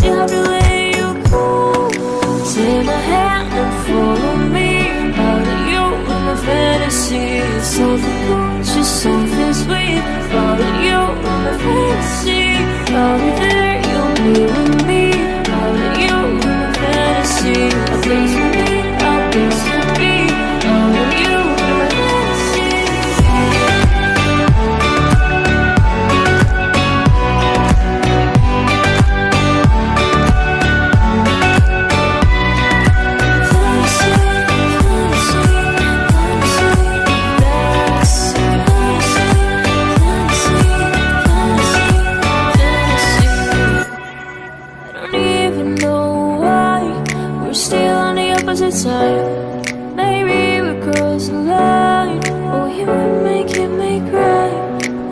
still have to let you go. Take my hand and follow me out of you in my fantasy. Something good, just something sweet. Follow you in my fantasy. I'll be there, you'll be with me. Out of you in my fantasy. A place for me, a place to be. Out of you in my fantasy. Side. Maybe we cross the line. Oh, you were making me cry.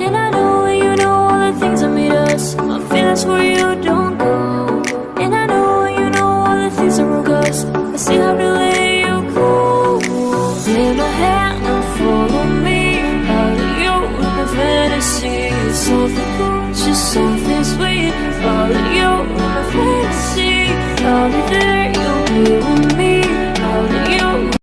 And I know you know all the things that made us. My feelings for you don't go. And I know you know all the things that broke us. I still have to let you go. Take my hand and follow me out of you in my fantasy. Something good, just something sweet. Follow you in my fantasy. I'll be there.